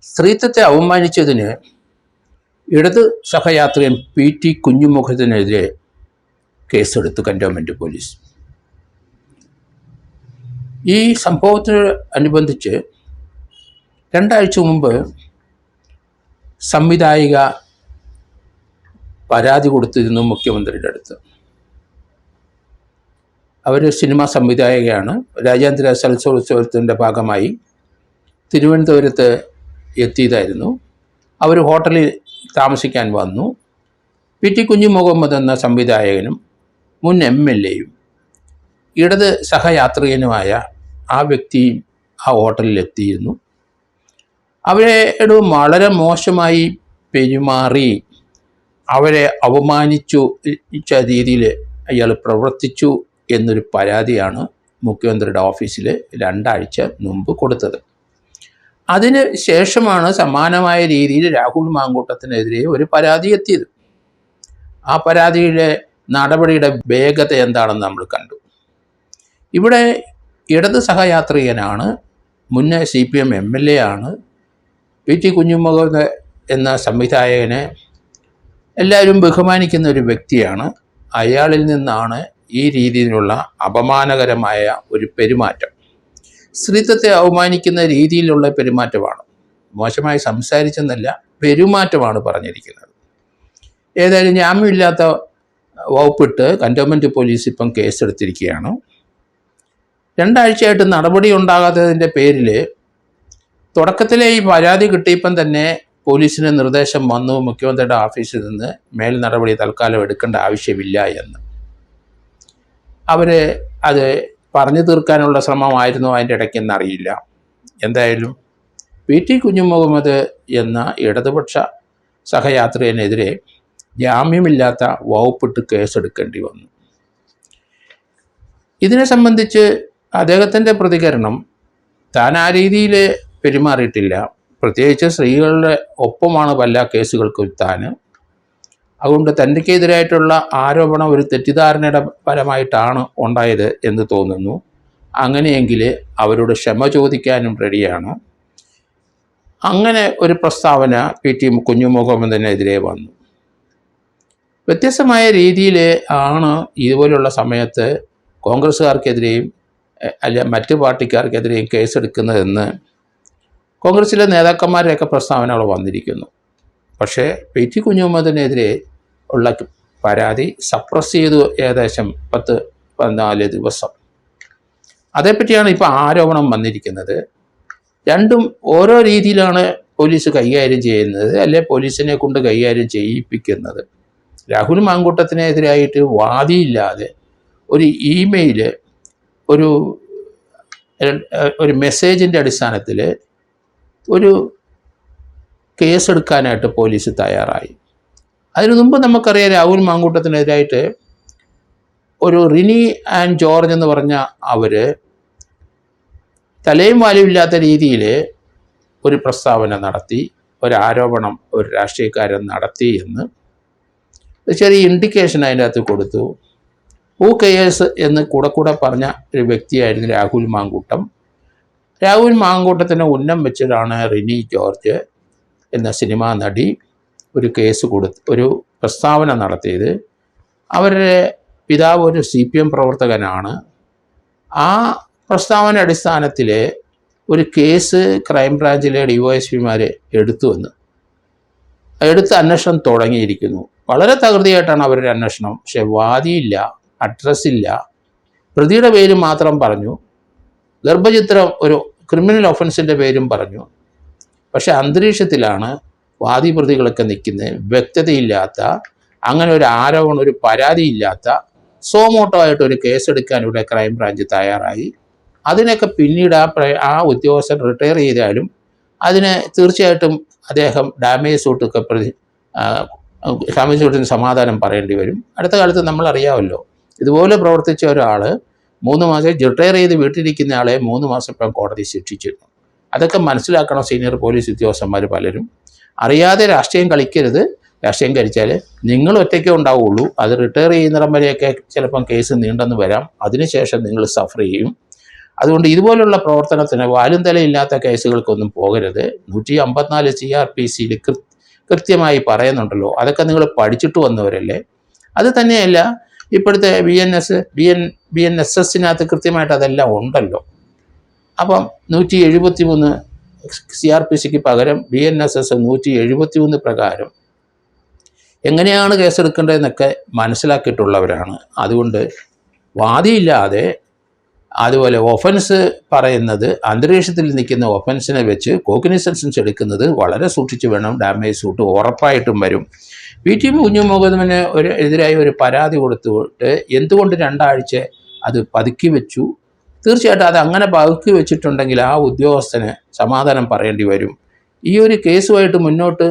സ്ത്രീത്വത്തെ അവമാനിച്ചതിന് ഇടത് സഹയാത്രികൻ PT കുഞ്ഞുമുഖത്തിനെതിരെ കേസെടുത്തു കന്റോൺമെൻറ് പോലീസ്. ഈ സംഭവത്തോടനുബന്ധിച്ച് 2 ആഴ്ച മുമ്പ് സംവിധായിക പരാതി കൊടുത്തിരുന്നു മുഖ്യമന്ത്രിയുടെ അടുത്ത്. അവർ സിനിമാ സംവിധായകയാണ്. രാജ്യാന്തര ചലച്ചിത്രോത്സവത്തിൻ്റെ ഭാഗമായി തിരുവനന്തപുരത്ത് എത്തിയതായിരുന്നു. അവർ ഹോട്ടലിൽ താമസിക്കാൻ വന്നു. PT കുഞ്ഞുമുഹമ്മദ് എന്ന സംവിധായകനും മുൻ MLAയും ഇടത് സഹയാത്രികനുമായ ആ വ്യക്തിയും ആ ഹോട്ടലിൽ എത്തിയിരുന്നു. അവരോട് വളരെ മോശമായി പെരുമാറി, അവരെ അവമാനിച്ചു രീതിയിൽ അയാൾ പ്രവർത്തിച്ചു എന്നൊരു പരാതിയാണ് മുഖ്യമന്ത്രിയുടെ ഓഫീസിൽ 2 ആഴ്ച മുമ്പ് കൊടുത്തത്. അതിന് ശേഷമാണ് സമാനമായ രീതിയിൽ രാഹുൽ മാങ്കൂട്ടത്തിനെതിരെ ഒരു പരാതി എത്തിയത്. ആ പരാതിയുടെ നടപടിയുടെ വേഗത എന്താണെന്ന് നമ്മൾ കണ്ടു. ഇവിടെ ഇടത് സഹയാത്രികനാണ്, മുന്നേ CPM MLA ആണ്. PT കുഞ്ഞുമുഹമ്മദ് എന്ന സംവിധായകനെ എല്ലാവരും ബഹുമാനിക്കുന്ന ഒരു വ്യക്തിയാണ്. അയാളിൽ നിന്നാണ് ഈ രീതിയിലുള്ള അപമാനകരമായ ഒരു പെരുമാറ്റം, സ്ത്രീത്വത്തെ അവമാനിക്കുന്ന രീതിയിലുള്ള പെരുമാറ്റമാണ്. മോശമായി സംസാരിച്ചെന്നല്ല, പെരുമാറ്റമാണ് പറഞ്ഞിരിക്കുന്നത്. ഏതായാലും ജാമ്യമില്ലാത്ത വകുപ്പിട്ട് കന്റോൺമെൻറ് പോലീസ് ഇപ്പം കേസെടുത്തിരിക്കുകയാണ്. 2 ആഴ്ചയായിട്ട് നടപടി ഉണ്ടാകാത്തതിൻ്റെ പേരിൽ തുടക്കത്തിലെ ഈ പരാതി കിട്ടിയപ്പം തന്നെ പോലീസിന് നിർദ്ദേശം വന്നു, മുഖ്യമന്ത്രിയുടെ ഓഫീസിൽ നിന്ന് മേൽ നടപടി തൽക്കാലം എടുക്കേണ്ട ആവശ്യമില്ല എന്ന്. അവർ അത് പറഞ്ഞു തീർക്കാനുള്ള ശ്രമമായിരുന്നു അതിൻ്റെ ഇടയ്ക്കെന്നറിയില്ല. എന്തായാലും PT കുഞ്ഞുമുഹമ്മദ് എന്ന ഇടതുപക്ഷ സഹയാത്രികനെതിരെ ജാമ്യമില്ലാത്ത വകുപ്പിട്ട് കേസെടുക്കേണ്ടി വന്നു. ഇതിനെ സംബന്ധിച്ച് അദ്ദേഹത്തിൻ്റെ പ്രതികരണം, താൻ ആ രീതിയിൽ പെരുമാറിയിട്ടില്ല, പ്രത്യേകിച്ച് സ്ത്രീകളുടെ ഒപ്പമാണ് പല കേസുകൾക്കും താൻ. അതുകൊണ്ട് തനിക്കെതിരായിട്ടുള്ള ആരോപണം ഒരു തെറ്റിദ്ധാരണയുടെ ഫലമായിട്ടാണ് ഉണ്ടായത് എന്ന് തോന്നുന്നു. അങ്ങനെയെങ്കിൽ അവരോട് ക്ഷമ ചോദിക്കാനും റെഡിയാണ്. അങ്ങനെ ഒരു പ്രസ്താവന PT കുഞ്ഞുമുഹമ്മദിനെതിരെ വന്നു. വ്യത്യസ്തമായ രീതിയിൽ ആണ് ഇതുപോലുള്ള സമയത്ത് കോൺഗ്രസ്സുകാർക്കെതിരെയും അല്ല മറ്റ് പാർട്ടിക്കാർക്കെതിരെയും കേസെടുക്കുന്നതെന്ന് കോൺഗ്രസിലെ നേതാക്കന്മാരെയൊക്കെ പ്രസ്താവനകൾ വന്നിരിക്കുന്നു. പക്ഷേ PT കുഞ്ഞുമുഹമ്മദിനെതിരെ ഉള്ള പരാതി സപ്രസ് ചെയ്തു ഏകദേശം 10-14 ദിവസം. അതേപ്പറ്റിയാണ് ഇപ്പോൾ ആരോപണം വന്നിരിക്കുന്നത്. രണ്ടും ഓരോ രീതിയിലാണ് പോലീസ് കൈകാര്യം ചെയ്യുന്നത്, അല്ലെ പോലീസിനെ കൊണ്ട് കൈകാര്യം ചെയ്യിപ്പിക്കുന്നത്. രാഹുൽ മാങ്കൂട്ടത്തിനെതിരായിട്ട് വാദിയില്ലാതെ ഒരു ഇമെയിൽ, ഒരു മെസ്സേജിൻ്റെ അടിസ്ഥാനത്തിൽ ഒരു കേസെടുക്കാനായിട്ട് പോലീസ് തയ്യാറായി. അതിനു മുമ്പ് നമുക്കറിയാം രാഹുൽ മാങ്കൂട്ടത്തിനെതിരായിട്ട് ഒരു റിനി ആൻഡ് ജോർജ് എന്ന് പറഞ്ഞ അവർ തലയും വാലുമില്ലാത്ത രീതിയിൽ ഒരു പ്രസ്താവന നടത്തി, ഒരാരോപണം ഒരു രാഷ്ട്രീയക്കാരൻ നടത്തി എന്ന് ചെറിയ ഇൻഡിക്കേഷൻ അതിൻ്റെ അകത്ത് കൊടുത്തു. ഹൂ കെയേഴ്സ് എന്ന് കൂടെ പറഞ്ഞ ഒരു വ്യക്തിയായിരുന്നു രാഹുൽ മാങ്കൂട്ടം. രാഹുൽ മാങ്കൂട്ടത്തിന് ഉന്നം വെച്ചിട്ടാണ് റിനി ജോർജ് എന്ന സിനിമാ നടി ഒരു കേസ് ഒരു പ്രസ്താവന നടത്തിയത്. അവരുടെ പിതാവ് ഒരു CPM പ്രവർത്തകനാണ്. ആ പ്രസ്താവന അടിസ്ഥാനത്തിൽ ഒരു കേസ് ക്രൈംബ്രാഞ്ചിലെ DYSPമാർ എടുത്ത് അന്വേഷണം തുടങ്ങിയിരിക്കുന്നു. വളരെ തകൃതിയായിട്ടാണ് അവരുടെ അന്വേഷണം. പക്ഷെ വാദിയില്ല, അഡ്രസ്സില്ല, പ്രതിയുടെ പേര് മാത്രം പറഞ്ഞു, ഗർഭചിത്രം ഒരു ക്രിമിനൽ ഒഫൻസിൻ്റെ പേരും പറഞ്ഞു. പക്ഷെ അന്തരീക്ഷത്തിലാണ് വാദി പ്രതികളൊക്കെ നിൽക്കുന്നത്. വ്യക്തതയില്ലാത്ത, അങ്ങനെ ഒരു ആരോപണം, ഒരു പരാതിയില്ലാത്ത സോമോട്ടോ ആയിട്ട് ഒരു കേസെടുക്കാൻ ഇവിടെ ക്രൈംബ്രാഞ്ച് തയ്യാറായി. അതിനൊക്കെ പിന്നീട് ആ ഉദ്യോഗസ്ഥൻ റിട്ടയർ ചെയ്താലും അതിന് തീർച്ചയായിട്ടും അദ്ദേഹം ഡാമേജ് സൂട്ടൊക്കെ ഡാമേജ് സൂട്ടിന് സമാധാനം പറയേണ്ടി വരും. അടുത്ത കാലത്ത് നമ്മൾ അറിയാമല്ലോ, ഇതുപോലെ പ്രവർത്തിച്ച ഒരാൾ 3 മാസം റിട്ടയർ ചെയ്ത് വീട്ടിലിരിക്കുന്ന ആളെ 3 മാസം ഇപ്പം കോടതി ശിക്ഷിച്ചിരുന്നു. അതൊക്കെ മനസ്സിലാക്കണം സീനിയർ പോലീസ് ഉദ്യോഗസ്ഥന്മാർ പലരും. അറിയാതെ രാഷ്ട്രീയം കളിക്കരുത്. രാഷ്ട്രീയം കളിച്ചാൽ നിങ്ങൾ ഒറ്റയ്ക്കേ ഉണ്ടാവുള്ളൂ. അത് റിട്ടയർ ചെയ്യുന്നിടം വരെയൊക്കെ ചിലപ്പം കേസ് നീണ്ടെന്ന് വരാം. അതിനുശേഷം നിങ്ങൾ സഫർ ചെയ്യും. അതുകൊണ്ട് ഇതുപോലുള്ള പ്രവർത്തനത്തിന് വാലും തലയില്ലാത്ത കേസുകൾക്കൊന്നും പോകരുത്. 154 CRPCയിൽ കൃത്യമായി പറയുന്നുണ്ടല്ലോ. അതൊക്കെ നിങ്ങൾ പഠിച്ചിട്ട് വന്നവരല്ലേ. അത് തന്നെയല്ല ഇപ്പോഴത്തെ BNSSനകത്ത് കൃത്യമായിട്ട് അതെല്ലാം ഉണ്ടല്ലോ. അപ്പം 173 CRPCക്ക് പകരം BNSS 173 പ്രകാരം എങ്ങനെയാണ് കേസെടുക്കേണ്ടതെന്നൊക്കെ മനസ്സിലാക്കിയിട്ടുള്ളവരാണ്. അതുകൊണ്ട് വാദിയില്ലാതെ, അതുപോലെ ഒഫൻസ് പറയുന്നത് അന്തരീക്ഷത്തിൽ നിൽക്കുന്ന ഒഫൻസിനെ വെച്ച് കോഗ്നിസൻസ് എടുക്കുന്നത് വളരെ സൂക്ഷിച്ച് വേണം. ഡാമേജ് സൂട്ട് ഉറപ്പായിട്ടും വരും. PT കുഞ്ഞുമുഹമ്മദിന് എതിരായി ഒരു പരാതി കൊടുത്തിട്ട് എന്തുകൊണ്ട് 2 ആഴ്ച അത് പതുക്കി വെച്ചു? തീർച്ചയായിട്ടും അത് അങ്ങനെ പതുക്കി വെച്ചിട്ടുണ്ടെങ്കിൽ ആ ഉദ്യോഗസ്ഥന് സമാധാനം പറയേണ്ടി വരും. ഈ ഒരു കേസുമായിട്ട് മുന്നോട്ട്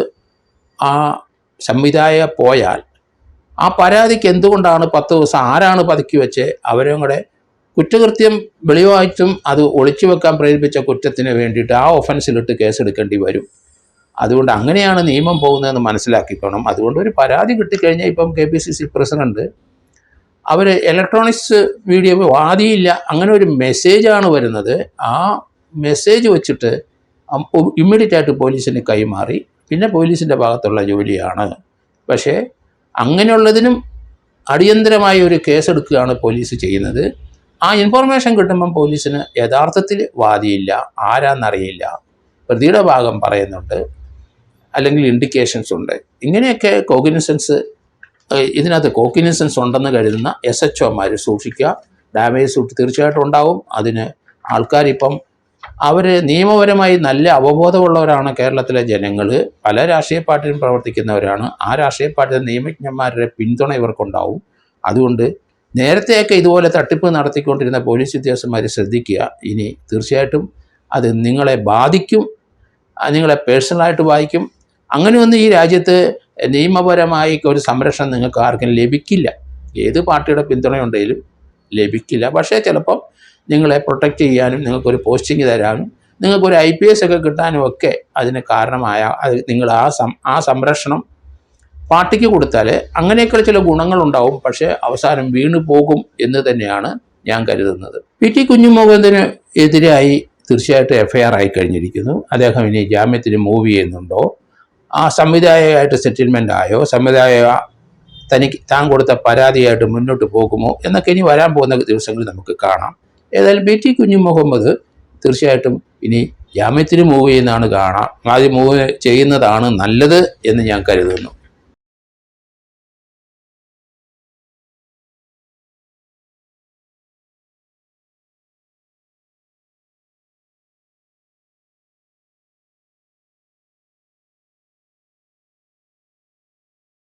ആ സംവിധായക പോയാൽ ആ പരാതിക്ക് എന്തുകൊണ്ടാണ് 10 ദിവസം ആരാണ് പതുക്കി വെച്ച് അവരും കൂടെ കുറ്റകൃത്യം വെളിവായിട്ടും അത് ഒളിച്ചു വെക്കാൻ പ്രേരിപ്പിച്ച കുറ്റത്തിന് വേണ്ടിയിട്ട് ആ ഒഫൻസിലിട്ട് കേസെടുക്കേണ്ടി വരും. അതുകൊണ്ട് അങ്ങനെയാണ് നിയമം പോകുന്നതെന്ന് മനസ്സിലാക്കിക്കണം. അതുകൊണ്ട് ഒരു പരാതി കിട്ടിക്കഴിഞ്ഞാൽ ഇപ്പം KPCC പ്രസിഡന്റ് അവർ ഇലക്ട്രോണിക്സ് മീഡിയ വാദിയില്ല, അങ്ങനെ ഒരു മെസ്സേജാണ് വരുന്നത്. ആ മെസ്സേജ് വെച്ചിട്ട് ഇമ്മീഡിയറ്റ് ആയിട്ട് പോലീസിന് കൈമാറി പിന്നെ പോലീസിൻ്റെ ഭാഗത്തുള്ള ജോലിയാണ്. പക്ഷേ അങ്ങനെയുള്ളതിനും അടിയന്തരമായ ഒരു കേസെടുക്കുകയാണ് പോലീസ് ചെയ്യുന്നത്. ആ ഇൻഫർമേഷൻ കിട്ടുമ്പം പോലീസിന് യഥാർത്ഥത്തിൽ വാദിയില്ല, ആരാന്നറിയില്ല, പ്രതിയുടെ ഭാഗം പറയുന്നുണ്ട്, അല്ലെങ്കിൽ ഇൻഡിക്കേഷൻസ് ഉണ്ട്. ഇങ്ങനെയൊക്കെ ഇതിനകത്ത് കോഗ്നിസൻസ് ഉണ്ടെന്ന് കരുതുന്ന SHOമാർ സൂക്ഷിക്കുക. ഡാമേജ് സൂട്ട് തീർച്ചയായിട്ടും ഉണ്ടാവും. അതിന് ആൾക്കാരിപ്പം അവർ നിയമപരമായി നല്ല അവബോധമുള്ളവരാണ്. കേരളത്തിലെ ജനങ്ങൾ പല രാഷ്ട്രീയ പാർട്ടിയിലും പ്രവർത്തിക്കുന്നവരാണ്. ആ രാഷ്ട്രീയ പാർട്ടിയിലെ നിയമജ്ഞന്മാരുടെ പിന്തുണ ഇവർക്കുണ്ടാവും. അതുകൊണ്ട് നേരത്തെയൊക്കെ ഇതുപോലെ തട്ടിപ്പ് നടത്തിക്കൊണ്ടിരുന്ന പോലീസ് ഉദ്യോഗസ്ഥന്മാർ ശ്രദ്ധിക്കുക. ഇനി തീർച്ചയായിട്ടും അത് നിങ്ങളെ ബാധിക്കും, നിങ്ങളെ പേഴ്സണലായിട്ട് ബാധിക്കും. അങ്ങനെയൊന്നും ഈ രാജ്യത്ത് നിയമപരമായി ഒരു സംരക്ഷണം നിങ്ങൾക്ക് ആർക്കും ലഭിക്കില്ല. ഏത് പാർട്ടിയുടെ പിന്തുണയുണ്ടെങ്കിലും ലഭിക്കില്ല. പക്ഷേ ചിലപ്പം നിങ്ങളെ പ്രൊട്ടക്റ്റ് ചെയ്യാനും നിങ്ങൾക്കൊരു പോസ്റ്റിംഗ് തരാനും നിങ്ങൾക്കൊരു IPS ഒക്കെ കിട്ടാനും ഒക്കെ അതിന് കാരണമായ നിങ്ങൾ ആ സംരക്ഷണം പാർട്ടിക്ക് കൊടുത്താൽ അങ്ങനെയൊക്കെ ചില ഗുണങ്ങളുണ്ടാവും. പക്ഷേ അവസാനം വീണു പോകും എന്ന് തന്നെയാണ് ഞാൻ കരുതുന്നത്. PT കുഞ്ഞുമുഹമ്മദിന് എതിരായി തീർച്ചയായിട്ടും FIR ആയി കഴിഞ്ഞിരിക്കുന്നു. അദ്ദേഹം ഇനി ജാമ്യത്തിന് മൂവ് ചെയ്യുന്നുണ്ടോ, ആ സംവിധായകമായിട്ട് സെറ്റിൽമെൻ്റ് ആയോ, സംവിധായക താൻ കൊടുത്ത പരാതിയായിട്ട് മുന്നോട്ട് പോകുമോ എന്നൊക്കെ ഇനി വരാൻ പോകുന്ന ദിവസങ്ങളിൽ നമുക്ക് കാണാം. ഏതായാലും PT കുഞ്ഞുമുഹമ്മദ് തീർച്ചയായിട്ടും ഇനി ജാമ്യത്തിന് മൂവ് ചെയ്യുന്നതാണ് കാണാം. അത് മൂവ് ചെയ്യുന്നതാണ് നല്ലത് എന്ന് ഞാൻ കരുതുന്നു.